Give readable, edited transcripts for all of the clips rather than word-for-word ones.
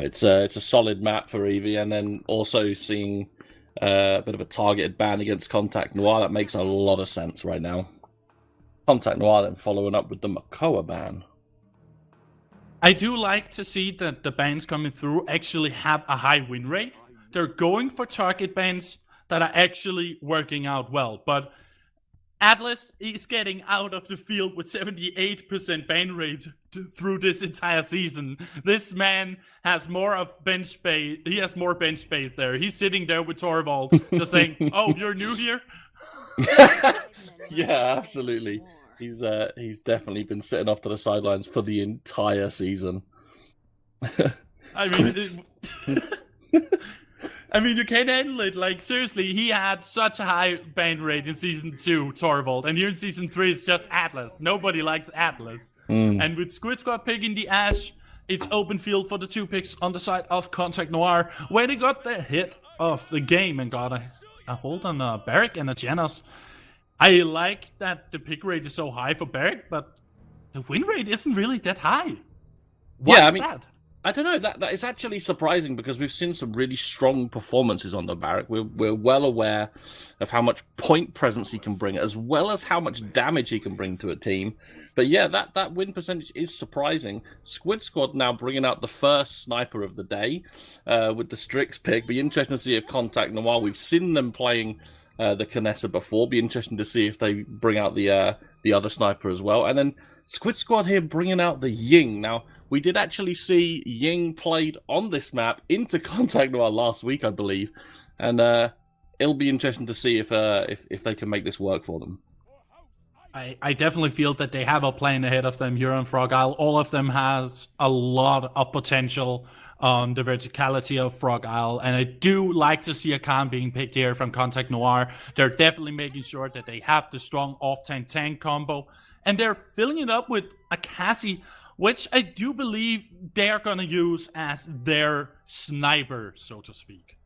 it's a solid map for Eevee, and then also seeing a bit of a targeted ban against Contact Noir, that makes a lot of sense right now. Contact Noir then following up with the Makoa ban. I do like to see that the bans coming through actually have a high win rate. They're going for target bans that are actually working out well. But Atlas is getting out of the field with 78% ban rate through this entire season. This man has more of bench space. He has more bench space there. He's sitting there with Torvald just saying, "Oh, you're new here?" Yeah, absolutely. He's definitely been sitting off to the sidelines for the entire season. I mean, you can't handle it. Like, seriously, he had such a high ban rate in Season 2, Torvald. And here in Season 3, it's just Atlas. Nobody likes Atlas. And with Squid Squad picking the Ashe, it's open field for the 2 picks on the side of Contact Noir, where they got the hit of the game and got a hold on a Barrack and a Genos. I like that the pick rate is so high for Barrack, but the win rate isn't really that high. What's that? I don't know. That is actually surprising because we've seen some really strong performances on the Barrack. We're well aware of how much point presence he can bring, as well as how much damage he can bring to a team. But yeah, that win percentage is surprising. Squid Squad now bringing out the first sniper of the day with the Strix pick. Be interesting to see if Contact Noir. We've seen them playing the Kinessa before. Be interesting to see if they bring out the other sniper as well. And then Squid Squad here bringing out the Ying. Now, we did actually see Ying played on this map into Contact Noir last week, I believe. And it'll be interesting to see if they can make this work for them. I definitely feel that they have a plan ahead of them here on Frog Isle. All of them has a lot of potential on the verticality of Frog Isle, and I do like to see a Khan being picked here from Contact Noir. They're definitely making sure that they have the strong off-tank-tank combo, and they're filling it up with a Cassie, which I do believe they're going to use as their sniper, so to speak.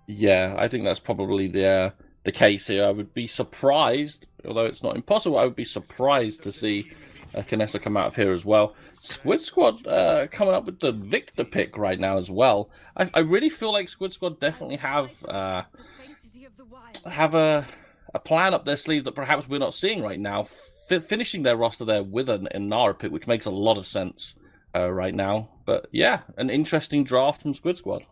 Yeah, I think that's probably the case here. I would be surprised, although it's not impossible, I would be surprised to see Kinessa come out of here as well. Squid Squad coming up with the Victor pick right now as well. I really feel like Squid Squad definitely have a plan up their sleeve that perhaps we're not seeing right now. Finishing their roster there with an Inara pick, which makes a lot of sense right now. But yeah, an interesting draft from Squid Squad.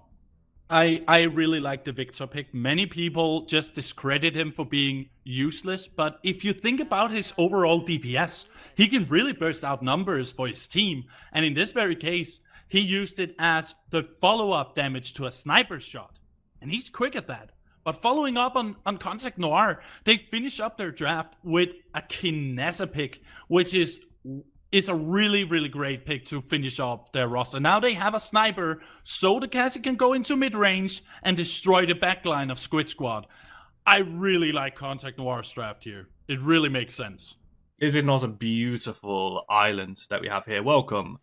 I really like the Victor pick. Many people just discredit him for being useless, but if you think about his overall DPS, he can really burst out numbers for his team. And in this very case, he used it as the follow-up damage to a sniper shot. And he's quick at that. But following up on Contact Noir, they finish up their draft with a Kinessa pick, which is a really, really great pick to finish off their roster. Now they have a sniper, so the Cassie can go into mid-range and destroy the backline of Squid Squad. I really like Contact Noir's draft here. It really makes sense. Is it not a beautiful island that we have here? Welcome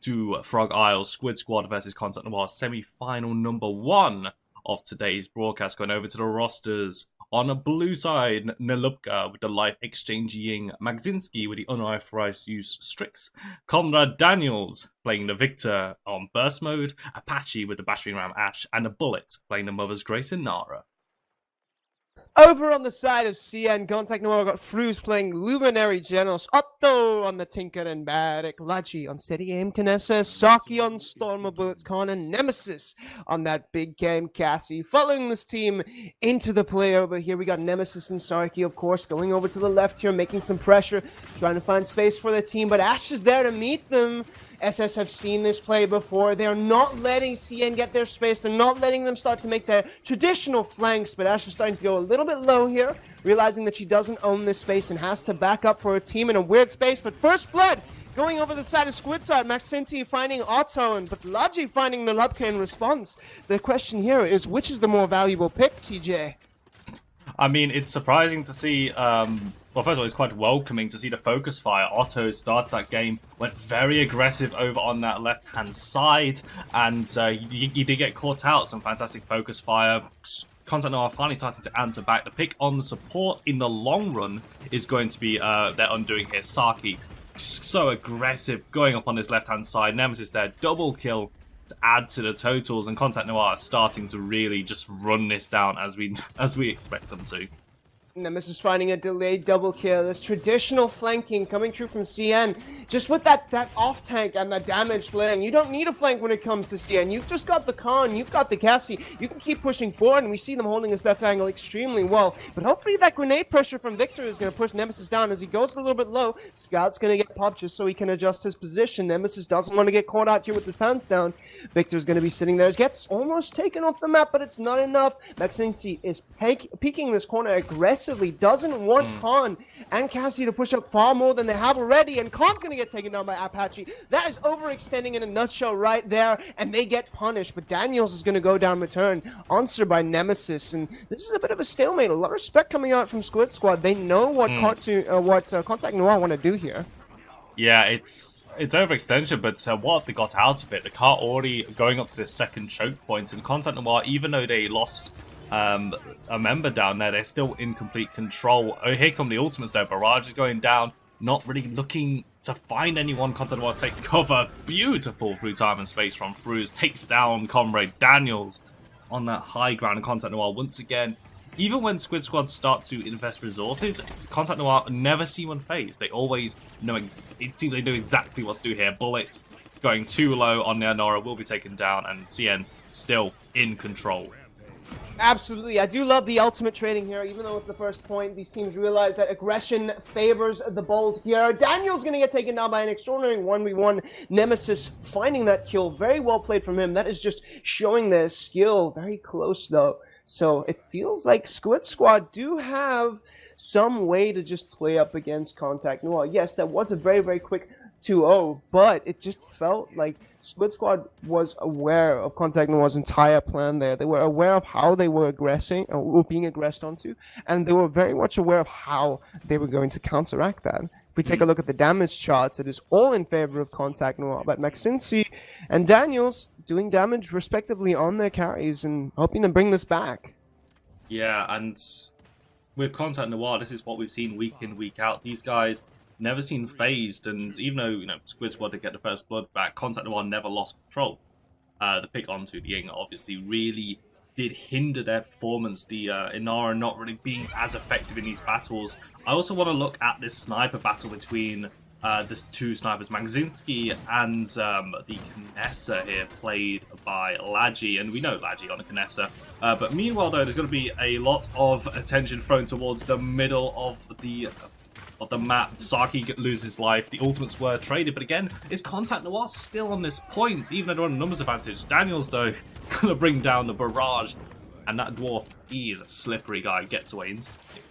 to Frog Isle, Squid Squad versus Contact Noir, semi-final number 1 of today's broadcast. Going over to the rosters. On a blue side, Nalupka with the Life Exchanging, Magzinski with the unauthorized use Strix, Conrad Daniels playing the Victor on Burst Mode, Apache with the Battering Ram Ashe, and a Bullet playing the Mother's Grace in Nara. Over on the side of CN, Contact Noir got Fruz playing Luminary Genos, Otto on the Tinker and Barrack, Laji on Steady Aim Kinessa, Saki on Stormer Bullets Con, and Nemesis on that big game Cassie. Following this team into the play over here, we got Nemesis and Saki, of course, going over to the left here, making some pressure, trying to find space for the team, but Ashe is there to meet them. SS have seen this play before. They're not letting CN get their space. They're not letting them start to make their traditional flanks, but Ashe is starting to go a little bit low here, realizing that she doesn't own this space and has to back up for her team in a weird space. But first blood going over the side of Squid side, Maxenti finding Otto, but Laji finding Nalupka in response. The question here is, which is the more valuable pick, TJ? I mean, it's surprising to see, well, first of all, it's quite welcoming to see the focus fire. Otto starts that game, went very aggressive over on that left-hand side, and he did get caught out. Some fantastic focus fire. Contact Noir finally starting to answer back. The pick on support in the long run is going to be their undoing here. Saki, so aggressive, going up on his left-hand side. Nemesis there, double kill to add to the totals, and Contact Noir are starting to really just run this down as we expect them to. Nemesis finding a delayed double kill. This traditional flanking coming through from CN. Just with that off tank and the damage playing. You don't need a flank when it comes to CN. You've just got the Khan, you've got the Cassie. You can keep pushing forward, and we see them holding this left angle extremely well. But hopefully that grenade pressure from Victor is going to push Nemesis down as he goes a little bit low. Scout's going to get popped just so he can adjust his position. Nemesis doesn't want to get caught out here with his pants down. Victor's going to be sitting there. Gets almost taken off the map, but it's not enough. Maxinci is peeking this corner aggressively. Doesn't want Khan and Cassie to push up far more than they have already, and Khan's going to get taken down by Apache. That is overextending in a nutshell right there, and they get punished, but Daniels is going to go down return, answered by Nemesis, and this is a bit of a stalemate. A lot of respect coming out from Squid Squad. They know what Contact Noir want to do here. Yeah, it's overextension, but what they got out of it, the car already going up to this second choke point, and Contact Noir, even though they lost a member down there, they're still in complete control. Oh, here come the ultimates though. Barrage is going down, not really looking to find anyone. Contact Noir take cover. Beautiful through time and space from Fruz. Takes down Comrade Daniels on that high ground. And Contact Noir once again, even when Squid Squad start to invest resources, Contact Noir never seem unfazed. They always know, it seems they know exactly what to do here. Bullets going too low on their Nora will be taken down, and CN still in control. Absolutely. I do love the ultimate trading here, even though it's the first point. These teams realize that aggression favors the bold here. Daniel's going to get taken down by an extraordinary 1v1. Nemesis finding that kill. Very well played from him. That is just showing their skill. Very close, though. So it feels like Squid Squad do have some way to just play up against Contact Noir. Yes, that was a very, very quick 2-0, but it just felt like Squid Squad was aware of Contact Noir's entire plan there. They were aware of how they were aggressing, or being aggressed onto, and they were very much aware of how they were going to counteract that. If we take a look at the damage charts, it is all in favor of Contact Noir, but Maxinci and Daniels doing damage respectively on their carries and hoping to bring this back. Yeah, and with Contact Noir, this is what we've seen week in, week out. These guys never seen phased, and even though Squid Squad did get the first blood back, Contact Noir never lost control. The pick onto the Ying obviously really did hinder their performance. The Inara not really being as effective in these battles. I also want to look at this sniper battle between the two snipers, Magzinski and the Kinessa here, played by Ladji, and we know Ladji on the Kinessa. But meanwhile, though, there's going to be a lot of attention thrown towards the middle of the map. Saki loses life. The ultimates were traded, but again, is Contact Noir still on this point, even though they're on a numbers advantage? Daniels, though, gonna bring down the barrage, and that dwarf, he is a slippery guy, gets away instantly.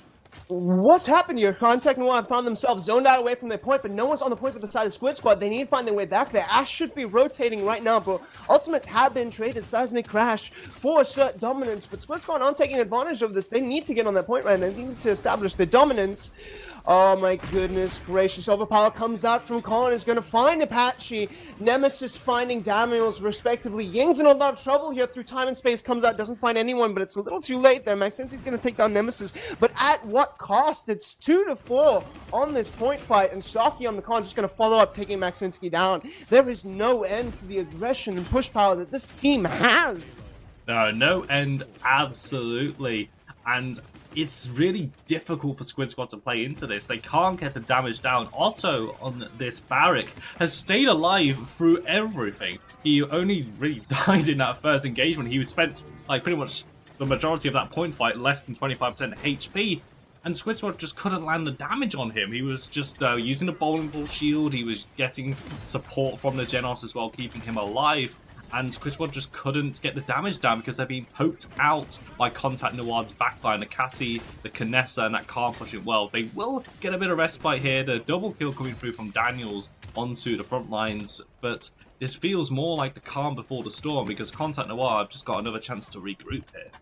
What's happened here? Contact Noir found themselves zoned out away from their point, but no one's on the point of the side of Squid Squad. They need to find their way back there. Ash should be rotating right now, but ultimates have been traded. Seismic Crash for assert dominance, but Squid Squad aren't taking advantage of this. They need to get on that point right now. They need to establish their dominance. Oh my goodness gracious. Overpower comes out from Khan, is going to find Apache. Nemesis finding Daniels respectively. Ying's in a lot of trouble here through time and space. Comes out, doesn't find anyone, but it's a little too late there. Maxinzi's going to take down Nemesis, but at what cost? It's 2-4 on this point fight, and Saki on the Khan just going to follow up, taking Maxinski down. There is no end to the aggression and push power that this team has. No end, absolutely. And it's really difficult for Squid Squad to play into this. They can't get the damage down. Otto on this barrack has stayed alive through everything. He only really died in that first engagement. He spent like pretty much the majority of that point fight less than 25% HP, and Squid Squad just couldn't land the damage on him. He was just using the bowling ball shield. He was getting support from the Genos as well, keeping him alive. And Squid Squad just couldn't get the damage down because they're being poked out by Contact Noir's backline. The Cassie, the Kinessa, and that Khan pushing well. They will get a bit of respite here. The double kill coming through from Daniels onto the front lines. But this feels more like the calm before the storm, because Contact Noir have just got another chance to regroup here.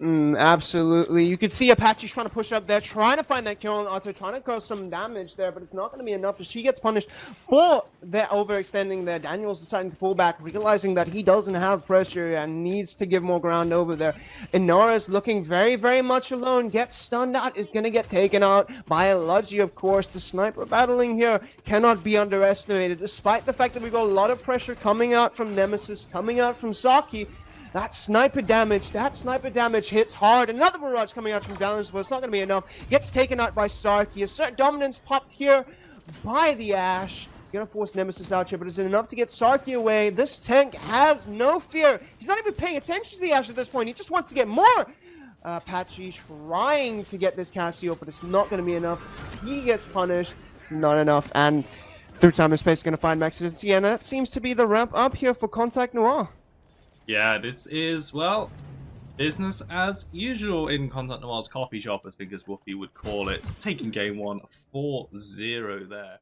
Absolutely. You could see Apache trying to push up there, trying to find that kill on Otto, trying to cause some damage there, but it's not going to be enough as she gets punished for their overextending there. Daniel's deciding to pull back, realizing that he doesn't have pressure and needs to give more ground over there. And Nora's looking very, very much alone, gets stunned out, is going to get taken out by Ludgy, of course. The sniper battling here cannot be underestimated, despite the fact that we've got a lot of pressure coming out from Nemesis, coming out from Saki. That sniper damage hits hard. Another barrage coming out from Dallas, but it's not going to be enough. Gets taken out by Sarky. Assert dominance popped here by the Ash. Gonna force Nemesis out here, but is it enough to get Sarky away? This tank has no fear. He's not even paying attention to the Ash at this point. He just wants to get more. Apache trying to get this Cassio, but it's not going to be enough. He gets punished. It's not enough. And through time and space is going to find Maxis. And that seems to be the wrap up here for Contact Noir. Yeah, this is, well, business as usual in Contact Noir's coffee shop, I think as Wuffie would call it. Taking game one 4-0 there.